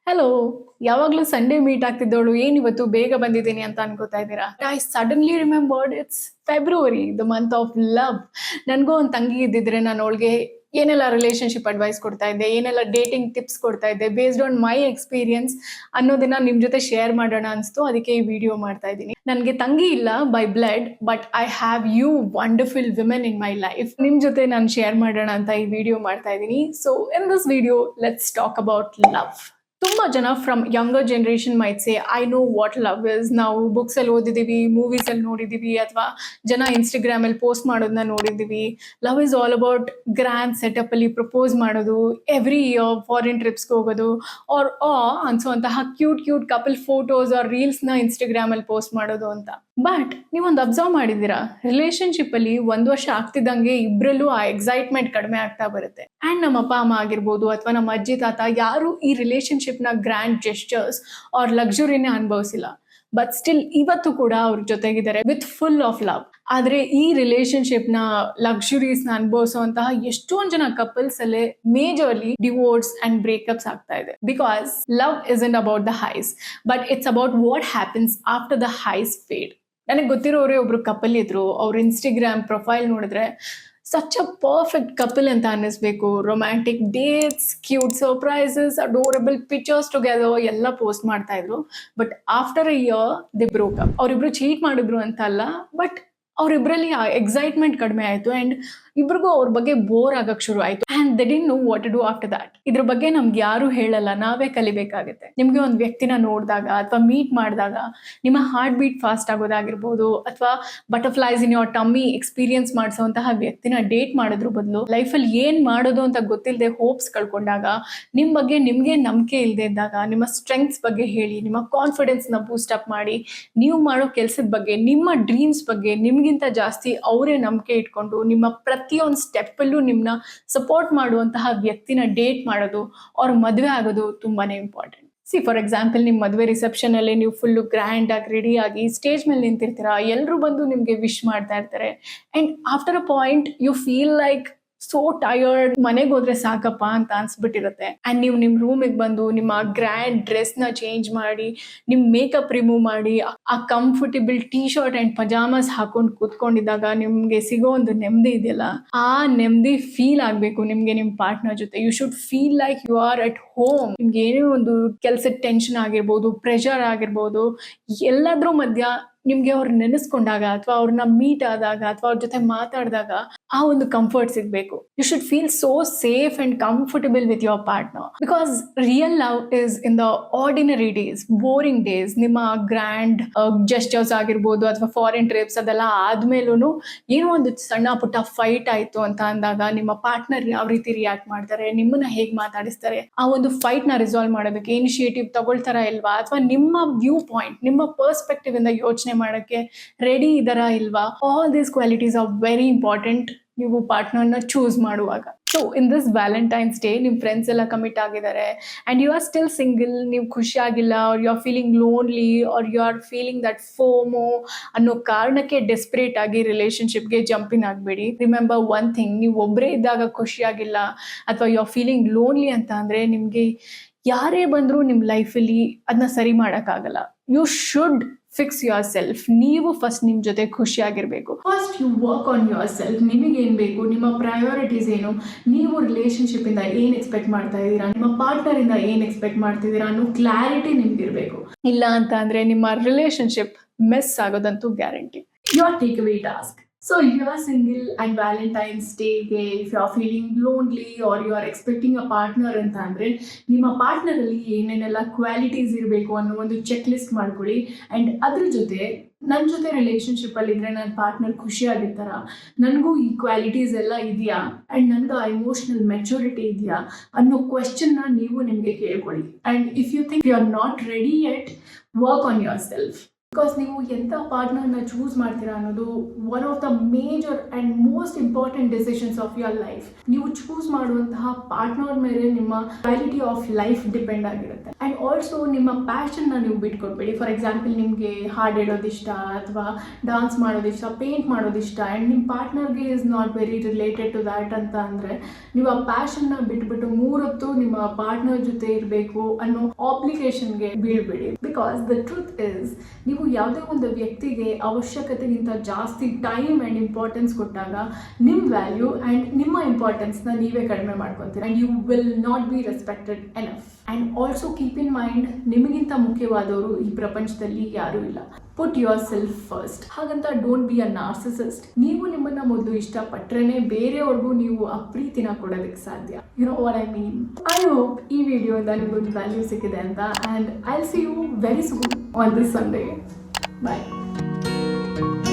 Hello, ಯಾವಾಗ್ಲೂ Sunday meet ಆಗ್ತಿದ್ದವಳು ಏನಿವತ್ತು ಬೇಗ ಬಂದಿದ್ದೀನಿ ಅಂತ ಅನ್ಕೋತಾ ಇದ್ದೀರಾ? I suddenly remembered it's February, the month of love. ನನಗೂ ಒಂದು ತಂಗಿ ಇದ್ದಿದ್ರೆ ನಾನು ಅವಳಿಗೆ ಏನೆಲ್ಲ ರಿಲೇಶನ್ಶಿಪ್ ಅಡ್ವೈಸ್ ಕೊಡ್ತಾ ಇದ್ದೆ, ಏನೆಲ್ಲ ಡೇಟಿಂಗ್ ಟಿಪ್ಸ್ ಕೊಡ್ತಾ ಇದ್ದೆ ಬೇಸ್ಡ್ ಆನ್ ಮೈ ಎಕ್ಸ್ಪೀರಿಯನ್ಸ್ ಅನ್ನೋದನ್ನ ನಿಮ್ ಜೊತೆ ಶೇರ್ ಮಾಡೋಣ ಅನ್ಸ್ತು. ಅದಕ್ಕೆ ಈ ವಿಡಿಯೋ ಮಾಡ್ತಾ ಇದ್ದೀನಿ. ನನಗೆ ತಂಗಿ ಇಲ್ಲ by blood, but I have you wonderful women in my life. ನಿಮ್ ಜೊತೆ ನಾನು ಶೇರ್ ಮಾಡೋಣ ಅಂತ ಈ ವಿಡಿಯೋ ಮಾಡ್ತಾ ಇದ್ದೀನಿ. So in this video let's talk about love. ತುಂಬಾ ಜನ from younger generation might say I know what love is. ನಾವು ಬುಕ್ಸ್ ಅಲ್ಲಿ ಓದಿದೀವಿ, ಮೂವೀಸ್ ಅಲ್ಲಿ ನೋಡಿದೀವಿ, ಅಥವಾ ಜನ ಇನ್ಸ್ಟಾಗ್ರಾಮ್ ಅಲ್ಲಿ ಪೋಸ್ಟ್ ಮಾಡೋದನ್ನ ನೋಡಿದೀವಿ. Love is all about grand setup ಅಲ್ಲಿ ಪ್ರಪೋಸ್ ಮಾಡೋದು, ಎವ್ರಿ ಇಯರ್ ಫಾರಿನ್ ಟ್ರಿಪ್ಸ್ಗೆ ಹೋಗೋದು, ಆರ್ ಅನ್ಸುವಂತಹ cute couple photos or reels ನ ಇನ್ಸ್ಟಾಗ್ರಾಮ್ ಅಲ್ಲಿ ಪೋಸ್ಟ್ ಮಾಡೋದು ಅಂತ. ಬಟ್ ನೀವೊಂದು ಅಬ್ಸರ್ವ್ ಮಾಡಿದೀರಾ, ರಿಲೇಶನ್ಶಿಪ್ ಅಲ್ಲಿ 1 ವರ್ಷ ಆಗ್ತಿದ್ದಂಗೆ ಇಬ್ರಲ್ಲೂ ಆ ಎಕ್ಸೈಟ್ಮೆಂಟ್ ಕಡಿಮೆ ಆಗ್ತಾ ಬರುತ್ತೆ. ಅಂಡ್ ನಮ್ಮ ಅಪ್ಪ ಅಮ್ಮ ಆಗಿರ್ಬೋದು ಅಥವಾ ನಮ್ಮ ಅಜ್ಜಿ ತಾತ ಯಾರು ಈ ರಿಲೇಶನ್ಶಿಪ್ ನ ಗ್ರ್ಯಾಂಡ್ ಜೆಸ್ಚರ್ಸ್ ಆರ್ ಲಕ್ಸುರಿನೇ ಅನುಭವಿಸಿಲ್ಲ. ಬಟ್ ಸ್ಟಿಲ್ ಇವತ್ತು ಕೂಡ ಅವ್ರ ಜೊತೆಗಿದ್ದಾರೆ ವಿತ್ ಫುಲ್ ಆಫ್ ಲವ್. ಆದ್ರೆ ಈ ರಿಲೇಶನ್ಶಿಪ್ ನ ಲಕ್ಸುರೀಸ್ ನ ಅನುಭವಿಸುವಂತಹ ಎಷ್ಟೊಂದ್ ಜನ ಕಪಲ್ಸ್ ಅಲ್ಲೇ ಮೇಜರ್ಲಿ ಡಿವೋರ್ಸ್ ಅಂಡ್ ಬ್ರೇಕಪ್ಸ್ ಆಗ್ತಾ ಇದೆ. Because love isn't about the highs, but it's about what happens after the highs fade. ನನಗೆ ಗೊತ್ತಿರೋರೇ ಒಬ್ರು ಕಪಲ್ ಇದ್ರು. ಅವ್ರ ಇನ್ಸ್ಟಾಗ್ರಾಮ್ ಪ್ರೊಫೈಲ್ ನೋಡಿದ್ರೆ ಸಚ್ ಅ ಪರ್ಫೆಕ್ಟ್ ಕಪಲ್ ಅಂತ ಅನ್ನಿಸ್ಬೇಕು. Romantic dates, cute surprises, adorable pictures together ಎಲ್ಲ ಪೋಸ್ಟ್ ಮಾಡ್ತಾ ಇದ್ರು. But after a year they broke up. ಅವರಿಬ್ರು ಚೀಟ್ ಮಾಡಿದ್ರು ಅಂತ ಅಲ್ಲ, ಬಟ್ ಅವರಿಬ್ರಲ್ಲಿ ಆ ಎಕ್ಸೈಟ್ಮೆಂಟ್ ಕಡಿಮೆ ಆಯ್ತು ಅಂಡ್ ಇಬ್ರಿಗೂ ಅವ್ರ ಬಗ್ಗೆ ಬೋರ್ ಆಗಕ್ ಶುರು ಆಯ್ತು. And they didn't know what to do after that. ಇದ್ರ ಬಗ್ಗೆ ನಮ್ಗೆ ಯಾರು ಹೇಳಲ್ಲ, ನಾವೇ ಕಲಿಬೇಕಾಗುತ್ತೆ. ನಿಮ್ಗೆ ಒಂದು ವ್ಯಕ್ತಿನ ನೋಡಿದಾಗ ಅಥವಾ ಮೀಟ್ ಮಾಡಿದಾಗ ನಿಮ್ಮ ಹಾರ್ಟ್ ಬೀಟ್ ಫಾಸ್ಟ್ ಆಗೋದಾಗಿರ್ಬೋದು, ಅಥವಾ butterflies in your tummy experience ಮಾಡಿಸುವಂತಹ ವ್ಯಕ್ತಿನ ಡೇಟ್ ಮಾಡೋದ್ರ ಬದಲು ಲೈಫಲ್ಲಿ ಏನ್ ಮಾಡೋದು ಅಂತ ಗೊತ್ತಿಲ್ಲದೆ ಹೋಪ್ಸ್ ಕಳ್ಕೊಂಡಾಗ, ನಿಮ್ ಬಗ್ಗೆ ನಿಮ್ಗೆ ನಂಬಿಕೆ ಇಲ್ಲದೆ ಇದ್ದಾಗ ನಿಮ್ಮ ಸ್ಟ್ರೆಂಗ್ಸ್ ಬಗ್ಗೆ ಹೇಳಿ, ನಿಮ್ಮ ಕಾನ್ಫಿಡೆನ್ಸ್ ನ ಬೂಸ್ಟ್ ಅಪ್ ಮಾಡಿ, ನೀವು ಮಾಡೋ ಕೆಲಸದ ಬಗ್ಗೆ, ನಿಮ್ಮ ಡ್ರೀಮ್ಸ್ ಬಗ್ಗೆ ನಿಮ್ಗಿಂತ ಜಾಸ್ತಿ ಅವರೇ ನಂಬಿಕೆ ಇಟ್ಕೊಂಡು ನಿಮ್ಮ ಪ್ರತಿಯೊಂದು ಸ್ಟೆಪ್ ಅಲ್ಲೂ ನಿಮ್ನ ಸಪೋರ್ಟ್ ಮಾಡುವಂತಹ ವ್ಯಕ್ತಿನ ಡೇಟ್ ಮಾಡೋದು ಅವ್ರ ಮದುವೆ ಆಗೋದು ತುಂಬಾನೇ ಇಂಪಾರ್ಟೆಂಟ್. ಸಿ ಫಾರ್ ಎಕ್ಸಾಂಪಲ್, ನಿಮ್ಮ ಮದುವೆ ರಿಸೆಪ್ಷನ್ ಅಲ್ಲಿ ನೀವು ಫುಲ್ ಗ್ರ್ಯಾಂಡ್ ಆಗಿ ರೆಡಿ ಆಗಿ ಸ್ಟೇಜ್ ಮೇಲೆ ನಿಂತಿರ್ತೀರಾ, ಎಲ್ಲರೂ ಬಂದು ನಿಮ್ಗೆ ವಿಶ್ ಮಾಡ್ತಾ ಇರ್ತಾರೆ. And after a point you feel like so tired, ಮನೆಗೆ ಹೋದ್ರೆ ಸಾಕಪ್ಪ ಅಂತ ಅನ್ಸ್ಬಿಟ್ಟಿರುತ್ತೆ. ಅಂಡ್ ನೀವು ನಿಮ್ ರೂಮಿಗೆ ಬಂದು ನಿಮ್ಮ ಗ್ರ್ಯಾಂಡ್ ಡ್ರೆಸ್ ನ ಚೇಂಜ್ ಮಾಡಿ, ನಿಮ್ ಮೇಕಪ್ ರಿಮೂವ್ ಮಾಡಿ, ಆ ಕಂಫರ್ಟಬಲ್ ಟೀ ಶರ್ಟ್ ಅಂಡ್ ಪಜಾಮಸ್ ಹಾಕೊಂಡು ಕೂತ್ಕೊಂಡಿದ್ದಾಗ ನಿಮ್ಗೆ ಸಿಗೋ ಒಂದು ನೆಮ್ಮದಿ ಇದೆಯಲ್ಲ, ಆ ನೆಮ್ಮದಿ ಫೀಲ್ ಆಗ್ಬೇಕು ನಿಮ್ಗೆ ನಿಮ್ ಪಾರ್ಟ್ನರ್ ಜೊತೆ. You should feel like you are at home. ನಿಮ್ಗೆ ಏನೇ ಒಂದು ಕೆಲ್ಸದ ಟೆನ್ಷನ್ ಆಗಿರ್ಬೋದು, ಪ್ರೆಷರ್ ಆಗಿರ್ಬೋದು, ಎಲ್ಲಾದ್ರೂ ಮಧ್ಯ ನಿಮ್ಗೆ ಅವ್ರ ನೆನೆಸ್ಕೊಂಡಾಗ ಅಥವಾ ಅವ್ರನ್ನ ಮೀಟ್ ಆದಾಗ ಅಥವಾ ಅವ್ರ ಜೊತೆ ಮಾತಾಡಿದಾಗ ಆ ಒಂದು ಕಂಫರ್ಟ್ ಸಿಗ್ಬೇಕು. You should feel so safe and comfortable with your partner. Because real love is in the ordinary days, boring days. ನಿಮ್ಮ ಗ್ರ್ಯಾಂಡ್ ಜೆಸ್ಚರ್ಸ್ ಆಗಿರ್ಬೋದು ಅಥವಾ ಫಾರಿನ್ ಟ್ರಿಪ್ಸ್ ಅದೆಲ್ಲ ಆದ್ಮೇಲೂ ಏನೋ ಒಂದು ಸಣ್ಣ ಪುಟ್ಟ ಫೈಟ್ ಆಯ್ತು ಅಂತ ಅಂದಾಗ ನಿಮ್ಮ ಪಾರ್ಟ್ನರ್ ಯಾವ ರೀತಿ ರಿಯಾಕ್ಟ್ ಮಾಡ್ತಾರೆ, ನಿಮ್ಮನ್ನ ಹೇಗ್ ಮಾತಾಡಿಸ್ತಾರೆ, ಆ ಒಂದು ಫೈಟ್ ನ ರಿಸಾಲ್ವ್ ಮಾಡೋದಕ್ಕೆ ಇನಿಷಿಯೇಟಿವ್ ತಗೊಳ್ತಾರಾ ಇಲ್ವಾ, ಅಥವಾ ನಿಮ್ಮ ವ್ಯೂ ಪಾಯಿಂಟ್, ನಿಮ್ಮ ಪರ್ಸ್ಪೆಕ್ಟಿವ್ ಇಂದ ಯೋಚನೆ ಮಾಡಕ್ಕೆ ರೆಡಿ ಇದಾರಾ ಇಲ್ವಾ, all these qualities are very important ನೀವು ಪಾರ್ಟ್ನರ್ನ ಚೂಸ್ ಮಾಡುವಾಗ. So in this Valentine's day ನಿಮ್ ಫ್ರೆಂಡ್ಸ್ ಎಲ್ಲ ಕಮಿಟ್ ಆಗಿದ್ದಾರೆ and you are still single, ನೀವು ಖುಷಿ ಆಗಿಲ್ಲ, are you are feeling lonely, are you are feeling that FOMO ಅನ್ನೋ ಕಾರಣಕ್ಕೆ ಡೆಸ್ಪರೇಟ್ ಆಗಿ ರಿಲೇಶನ್ಶಿಪ್ಗೆ ಜಂಪಿನ್ ಆಗಬೇಡಿ. ರಿಮೆಂಬರ್ ಒನ್ ಥಿಂಗ್, ನೀವು ಒಬ್ಬರೇ ಇದ್ದಾಗ ಖುಷಿ ಆಗಿಲ್ಲ ಅಥವಾ ಯು ಆರ್ ಫೀಲಿಂಗ್ ಲೋನ್ಲಿ ಅಂತ ಅಂದ್ರೆ ನಿಮ್ಗೆ ಯಾರೇ ಬಂದರೂ ನಿಮ್ಮ ಲೈಫಲ್ಲಿ ಅದನ್ನ ಸರಿ ಮಾಡೋಕ್ಕಾಗಲ್ಲ. You should fix yourself. ನೀವು ಫಸ್ಟ್ ನಿಮ್ಮ ಜೊತೆ ಖುಷಿಯಾಗಿರ್ಬೇಕು. First you work on yourself. ನಿಮಗೇನು ಬೇಕು, ನಿಮ್ಮ ಪ್ರಯಾರಿಟೀಸ್ ಏನು, ನೀವು ರಿಲೇಶನ್ಶಿಪ್ ಇಂದ ಏನು ಎಕ್ಸ್ಪೆಕ್ಟ್ ಮಾಡ್ತಾ ಇದ್ದೀರಾ, ನಿಮ್ಮ ಪಾರ್ಟ್ನರ್ ಇಂದ ಏನು ಎಕ್ಸ್ಪೆಕ್ಟ್ ಮಾಡ್ತಿದ್ದೀರಾ ಅನ್ನೋ ಕ್ಲಾರಿಟಿ ನಿಮ್ಗಿರ್ಬೇಕು. ಇಲ್ಲ ಅಂತ ಅಂದ್ರೆ ನಿಮ್ಮ ರಿಲೇಶನ್ಶಿಪ್ ಮೆಸ್ ಆಗೋದಂತೂ guarantee. Your takeaway task. So you are single and Valentine's Day ಗೆ if you are feeling lonely or you are expecting a partner ಅಂತ ಅಂದ್ರೆ ನಿಮ್ಮ ಪಾರ್ಟ್ನರ್ ಅಲ್ಲಿ ಏನೇನೆಲ್ಲ ಕ್ವಾಲಿಟೀಸ್ ಇರಬೇಕು ಅನ್ನೋ ಒಂದು ಚೆಕ್ ಲಿಸ್ಟ್ ಮಾಡ್ಕೊಳ್ಳಿ. ಅಂಡ್ ಅದ್ರ ಜೊತೆ ನನ್ನ ಜೊತೆ ರಿಲೇಶನ್ಶಿಪ್ ಅಲ್ಲಿ ಇದ್ರೆ ನನ್ನ ಪಾರ್ಟ್ನರ್ ಖುಷಿಯಾಗಿರ್ತಾರ, ನನಗೂ ಈ ಕ್ವಾಲಿಟೀಸ್ ಎಲ್ಲ ಇದೆಯಾ ಅಂಡ್ ನನ್ಗೆ ಇಮೋಷನಲ್ ಮೆಚುರಿಟಿ ಇದೆಯಾ ಅನ್ನೋ ಕ್ವೆಶ್ಚನ್ ನ ನೀವು ನಿಮ್ಗೆ ಕೇಳ್ಕೊಳ್ಳಿ. And if you think you are not ready yet, work on yourself. Because ನೀವು ಎಂಥ ಪಾರ್ಟ್ನರ್ನ ಚೂಸ್ ಮಾಡ್ತೀರಾ ಅನ್ನೋದು one of the major and most important decisions of your life. ನೀವು ಚೂಸ್ ಮಾಡುವಂತಹ ಪಾರ್ಟ್ನರ್ ಮೇಲೆ ನಿಮ್ಮ ಕ್ವಾಲಿಟಿ ಆಫ್ ಲೈಫ್ ಡಿಪೆಂಡ್ ಆಗಿರುತ್ತೆ. ಆ್ಯಂಡ್ ಆಲ್ಸೋ ನಿಮ್ಮ ಪ್ಯಾಷನ್ನ ನೀವು ಬಿಟ್ಕೊಡ್ಬೇಡಿ. ಫಾರ್ ಎಕ್ಸಾಂಪಲ್, ನಿಮಗೆ ಹಾಡು ಹೇಳೋದಿಷ್ಟ ಅಥವಾ ಡಾನ್ಸ್ ಮಾಡೋದಿಷ್ಟ, ಪೇಂಟ್ ಮಾಡೋದಿಷ್ಟ, ಆ್ಯಂಡ್ ನಿಮ್ಮ ಪಾರ್ಟ್ನರ್ಗೆ is not very related to that ಅಂತ ಅಂದರೆ ನೀವು ಆ ಪ್ಯಾಷನ್ನ ಬಿಟ್ಬಿಟ್ಟು 3 ಹೊತ್ತು ನಿಮ್ಮ ಪಾರ್ಟ್ನರ್ ಜೊತೆ ಇರಬೇಕು ಅನ್ನೋ ಆಬ್ಲಿಗೇಷನ್ಗೆ ಬೀಳ್ಬೇಡಿ. ಬಿಕಾಸ್ ದ ಟ್ರೂತ್ ಇಸ್, ನೀವು ಯಾವುದೇ ಒಂದು ವ್ಯಕ್ತಿಗೆ ಅವಶ್ಯಕತೆಗಿಂತ ಜಾಸ್ತಿ ಟೈಮ್ ಆ್ಯಂಡ್ ಇಂಪಾರ್ಟೆನ್ಸ್ ಕೊಟ್ಟಾಗ ನಿಮ್ಮ ವ್ಯಾಲ್ಯೂ ಆ್ಯಂಡ್ ನಿಮ್ಮ ಇಂಪಾರ್ಟೆನ್ಸ್ನ ನೀವೇ ಕಡಿಮೆ ಮಾಡ್ಕೊತೀರ and you will not be respected enough. And also keep in mind, ನಿಮಗಿಂತ ಮುಖ್ಯವಾದವರು ಈ ಪ್ರಪಂಚದಲ್ಲಿ ಯಾರೂ ಇಲ್ಲ. Put yourself first. ಹಾಗಂತ ಡೋಂಟ್ ಬಿ ಅ ನಾರ್ಸಿಸಿಸ್ಟ್. ನೀವು ನಿಮ್ಮನ್ನ ಮೊದಲು ಇಷ್ಟಪಟ್ಟರೆ ಬೇರೆಯವ್ರಿಗೂ ನೀವು ಆ ಪ್ರೀತಿನ ಕೊಡೋದಕ್ಕೆ ಸಾಧ್ಯ. You know what I mean. I hope ಈ ವಿಡಿಯೋಯಿಂದ ನಿಮಗೊಂದು ವ್ಯಾಲ್ಯೂ ಸಿಕ್ಕಿದೆ ಅಂತ. And I will see you very soon on this Sunday. Bye.